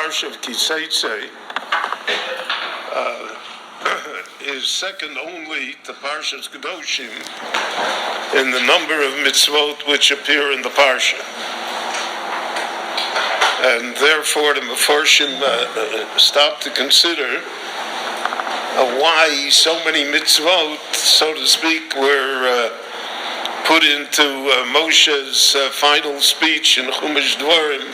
parsha of seitzei is second only to Parshas Kedoshim in the number of mitzvot which appear in the parsha. And therefore the Meforshim stop to consider why so many mitzvot, so to speak, were put into Moshe's final speech in Chumash Dvarim.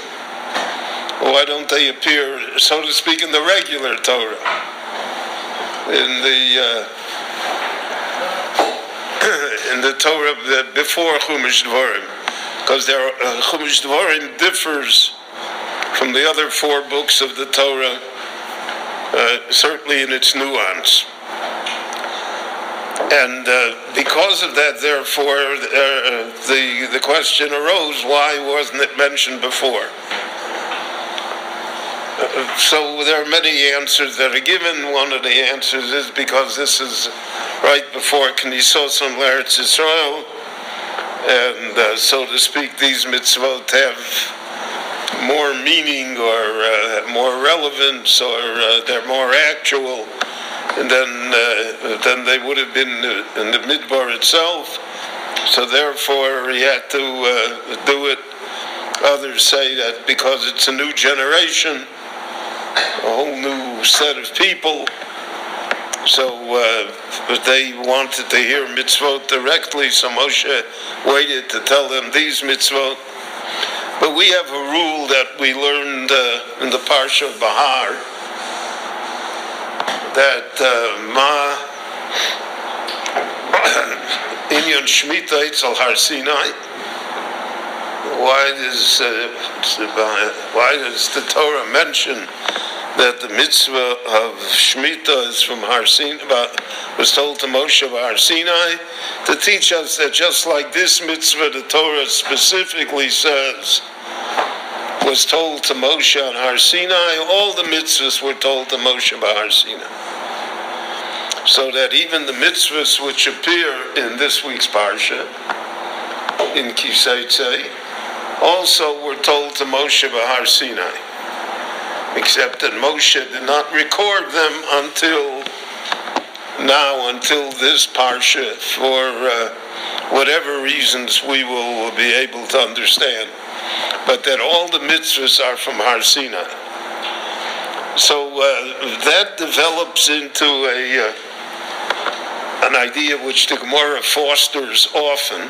Why don't they appear, so to speak, in the regular Torah, in the Torah before Chumash Dvarim? Because Chumash Dvarim differs from the other four books of the Torah, certainly in its nuance. And because of that, therefore, the question arose, why wasn't it mentioned before? So there are many answers that are given. One of the answers is because this is right before Knisos on Eretz Yisrael, and so to speak, these mitzvot have more meaning or more relevance, or they're more actual than they would have been in the Midbar itself. So therefore, he had to do it. Others say that because it's a new generation, a whole new set of people, so they wanted to hear mitzvot directly, so Moshe waited to tell them these mitzvot. But we have a rule that we learned in the Parsha of Bahar, that Inyan Shemitah Eitzel Har Sinai. Why does the Torah mention that the mitzvah of Shemitah is from Har Sinai, was told to Moshe of Har Sinai, to teach us that just like this mitzvah, the Torah specifically says, was told to Moshe on Har Sinai, all the mitzvahs were told to Moshe by Har Sinai. So that even the mitzvahs which appear in this week's parsha, in seitzei, also were told to Moshe by Har Sinai. Except that Moshe did not record them until this parsha, for whatever reasons we will be able to understand. But that all the mitzvahs are from Har Sinai. So that develops into an idea which the Gemara fosters often,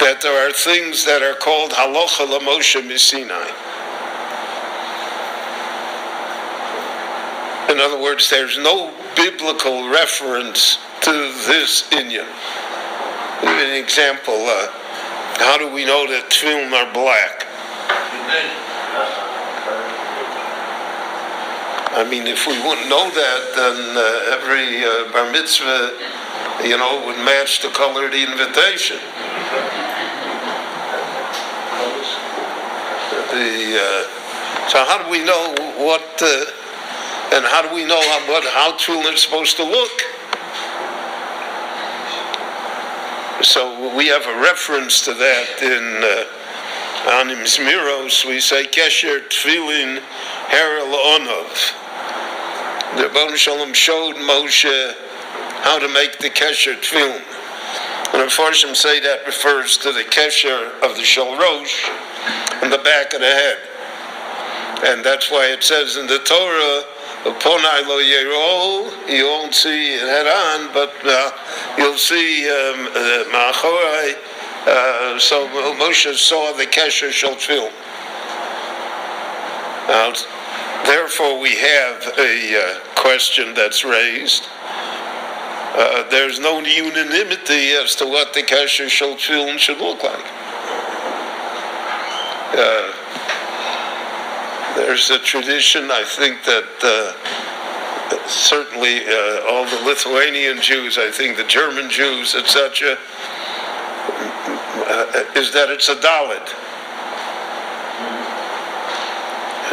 that there are things that are called halacha la-moshe mi-sinai. In other words, there's no biblical reference to this inyan. Give an example. How do we know that tefillin are black? I mean, if we wouldn't know that, then every bar mitzvah, would match the color of the invitation. So how do we know what? And how do we know how tefillin is supposed to look? So we have a reference to that in Anim Zmiros. We say Kesher Tefillin Herel Onov. The Rebbeinu Shalom showed Moshe how to make the Kesher Tefillin. And Meforshim say that refers to the Kesher of the Shalrosh in the back of the head. And that's why it says in the Torah, Ponai lo yero, you won't see it head on, but you'll see ma'achorai. So Moshe saw the Kesher shel tefillin. Now, therefore, we have a question that's raised. There's no unanimity as to what the Kesher shel tefillin should look like. There's a tradition, I think, that certainly all the Lithuanian Jews, I think the German Jews, etc., is that it's a Dalet.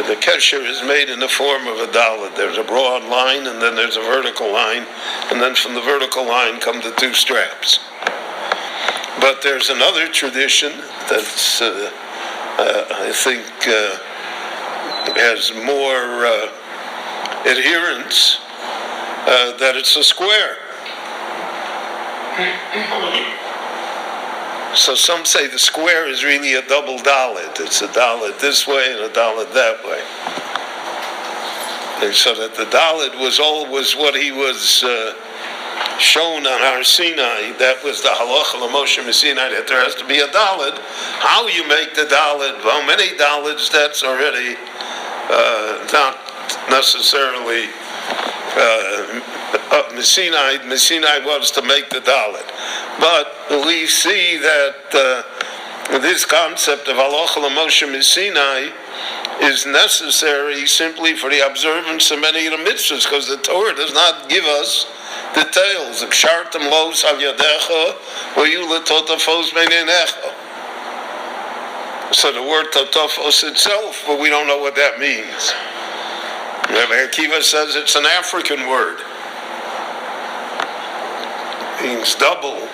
The Kesher is made in the form of a Dalet. There's a broad line, and then there's a vertical line, and then from the vertical line come the two straps. But there's another tradition that's, I think, has more adherents, that it's a square. So some say the square is really a double dalet. It's a dalet this way and a dalet that way. And so that the dalet was always what he was shown on Har Sinai. That was the halacha of moshe mi-sinai, that there has to be a dalet. How you make the dalet, how many dalets, that's already not necessarily mi-sinai. Mi-sinai was to make the dalet. But we see that this concept of halacha of moshe mi-sinai is necessary simply for the observance of many of the mitzvahs, because the Torah does not give us details. Kshartam los al yadecha v'yu letotafos beinenecha. So the word totafos itself, but we don't know what that means. Rabbi Akiva says it's an African word. It means double,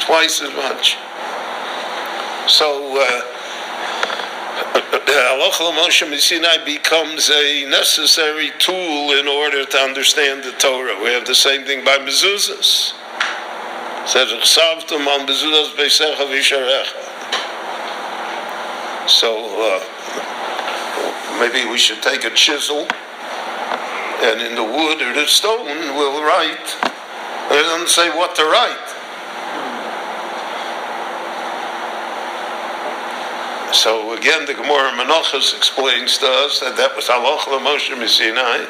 twice as much. So the halacha of moshe mi-sinai becomes a necessary tool in order to understand the Torah. We have the same thing by mezuzahs. It says, "Chsavtum al mezuzahs beisecha v'yisharecha." So maybe we should take a chisel, and in the wood or the stone we'll write. It doesn't say what to write. So again, the Gemara Menachos explains to us that that was halacha of moshe mi-sinai,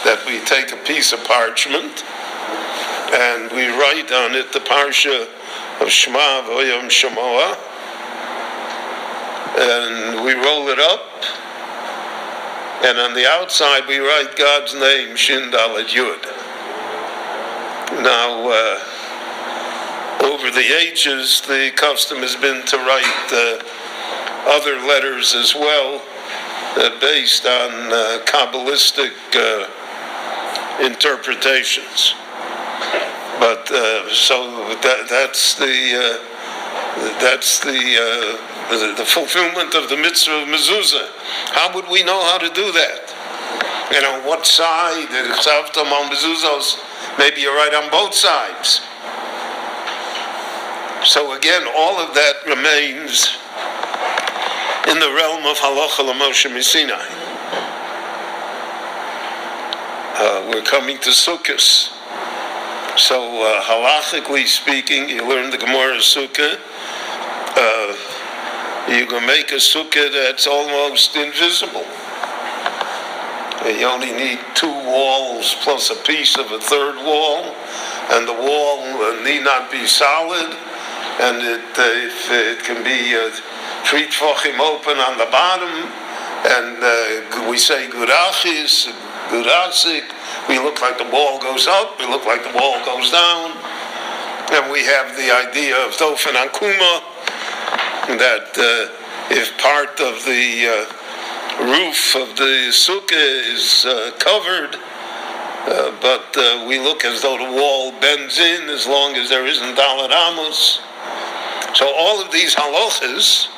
that we take a piece of parchment and we write on it the parsha of Shema v'Oyam Shemoah, and we roll it up, and on the outside we write God's name, Shin Dalet Yud. Now, over the ages, the custom has been to write other letters as well, based on Kabbalistic interpretations. But so that's the fulfillment of the mitzvah of mezuzah. How would we know how to do that? And on what side? Maybe you're right on both sides. So again, all of that remains in the realm of halacha l'moshe mi-sinai. We're coming to Sukkos. So halachically speaking, you learn the Gemara Sukkah. You can make a sukkah that's almost invisible. You only need 2 walls plus a piece of a third wall, and the wall need not be solid, and it can be 3 tefachim open on the bottom, and we say gurachis, gurasik. We look like the wall goes up, we look like the wall goes down, and we have the idea of dofen ankuma, that if part of the roof of the sukkah is covered, but we look as though the wall bends in as long as there isn't dalet amos. So all of these halachas,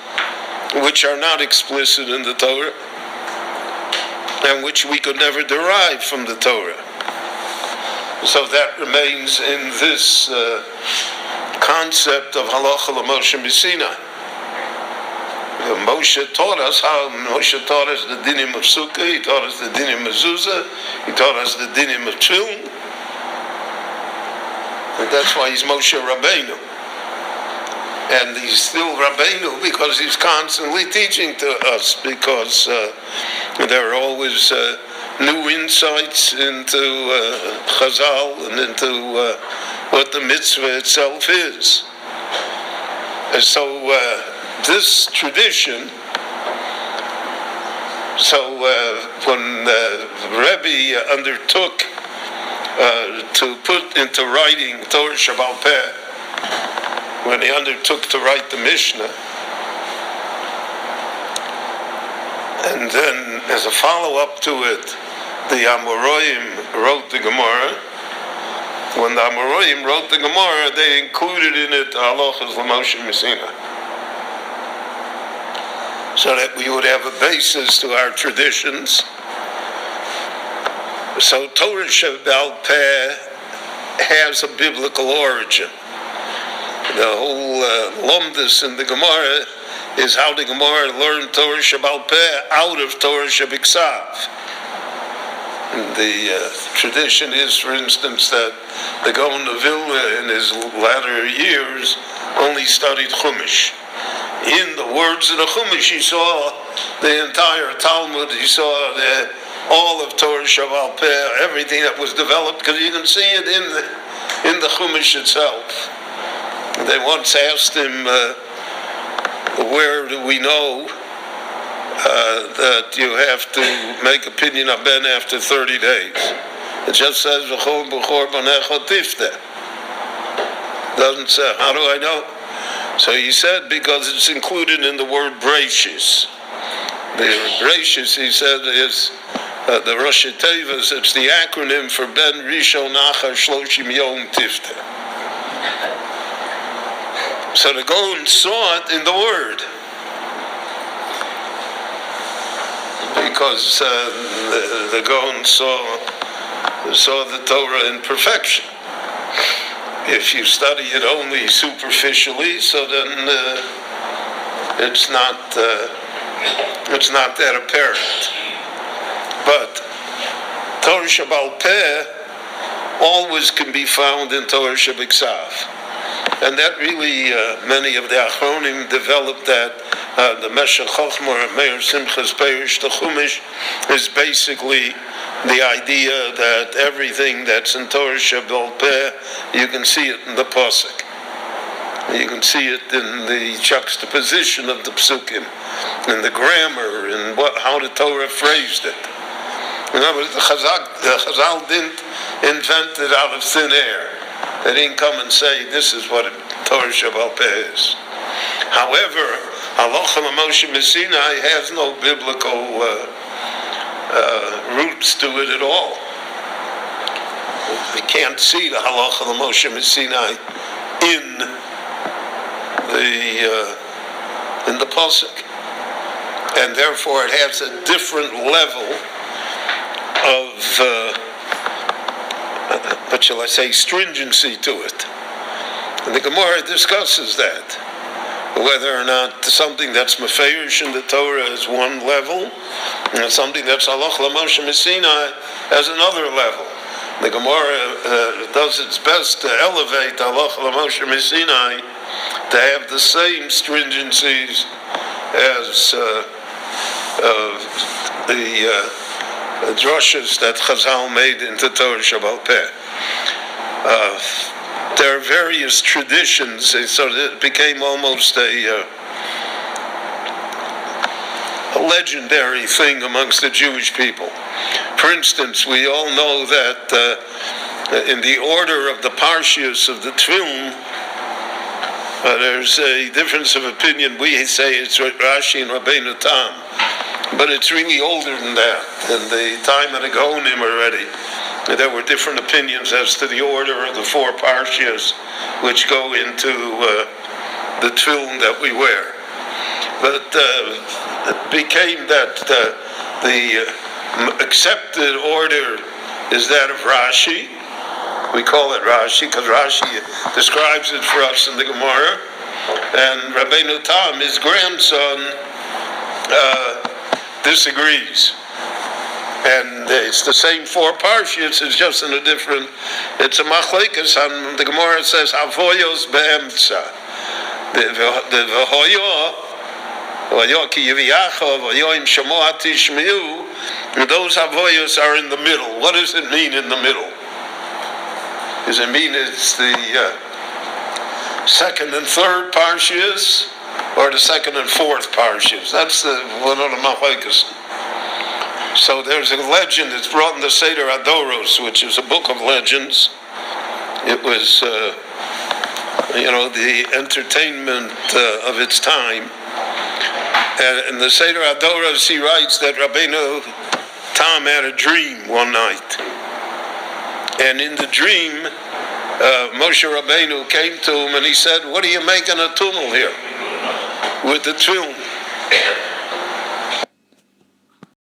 which are not explicit in the Torah, and which we could never derive from the Torah. So that remains in this concept of halacha l'moshe mi-sinai. Moshe taught us the dinim of sukkah, he taught us the dinim of mezuzah, he taught us the dinim of tefillin, and that's why he's Moshe Rabbeinu. And he's still Rabbeinu because he's constantly teaching to us, because there are always new insights into Chazal and into what the mitzvah itself is. And so this tradition, when Rebbe undertook to put into writing Torah Shebaal Peh, when he undertook to write the Mishnah, and then as a follow-up to it, the Amoraim wrote the Gemara. When the Amoraim wrote the Gemara, they included in it halachas l'moshe mi-sinai. so that we would have a basis to our traditions. So Torah Shebe'al Peh has a biblical origin. The whole lomdus in the Gemara is how the Gemara learned Torah Shebe'al Peh out of Torah Shebiksav. The tradition is, for instance, that the Gaon of Vilna in his latter years only studied Chumash. In the words of the Chumash, he saw the entire Talmud, he saw all of Torah Shebe'al Peh, everything that was developed, because you can see it in the Chumash itself. They once asked him, where do we know that you have to make a pinyan haben after 30 days? It just says, V'chol b'chor b'necha tifteh. Doesn't say, how do I know? So he said, because it's included in the word Breishis. The Breishis, he said, is the Rosh Tevas, it's the acronym for Ben Rishon Achar Shloshim Yom Tifteh. So the Gaon saw it in the word. Because the Gaon saw the Torah in perfection. If you study it only superficially, so then it's not that apparent. But Torah Shebe'al Peh always can be found in Torah Shebiksav. And that really, many of the Achronim developed that. The Meshech Chochmah, Meir Simchas Perish, the Chumash, is basically the idea that everything that's in Torah Shebe'al Peh, you can see it in the Pasuk. You can see it in the juxtaposition of the Psukim, in the grammar, in how the Torah phrased it. In other words, the Chazal didn't invent it out of thin air. They didn't come and say, this is what Torah Shebe'al Peh is. However, halacha moshe mi-sinai has no biblical roots to it at all. We can't see the halacha moshe mi-sinai in the pasuk, and therefore it has a different level of what shall I say, stringency to it. And the Gemara discusses that, whether or not something that's mefeirish in the Torah is one level, and something that's halacha moshe mi-sinai as another level. The Gemara does its best to elevate halacha moshe mi-sinai to have the same stringencies as the drushes that Chazal made into Torah Shebe'al Peh. There are various traditions, so it became almost a legendary thing amongst the Jewish people. For instance, we all know that in the order of the Parshias of the Tefillin, there's a difference of opinion. We say it's Rashi and Rabbeinu Tam, but it's really older than that. In the time of the Gaonim already, there were different opinions as to the order of the four Parshias which go into the tefillin that we wear. But it became that the accepted order is that of Rashi. We call it Rashi because Rashi describes it for us in the Gemara. And Rabbeinu Tam, his grandson, disagrees. And it's the same four parshias, it's just in a different, it's a machlekes, and the Gemara says, Avoyos be'emtza. The V'hoyo, V'hoyo ki yiviyacha, V'hoyo im shamoa tishmiu, those Avoyos are in the middle. What does it mean in the middle? Does it mean it's the second and third parshias, or the second and fourth parshias? That's one of the machlekes. So there's a legend that's brought in the Seder Adoros, which is a book of legends. It was, the entertainment of its time. And in the Seder Adoros, he writes that Rabbeinu Tam had a dream one night. And in the dream, Moshe Rabbeinu came to him and he said, "What are you making a tunnel here with the tefillin?"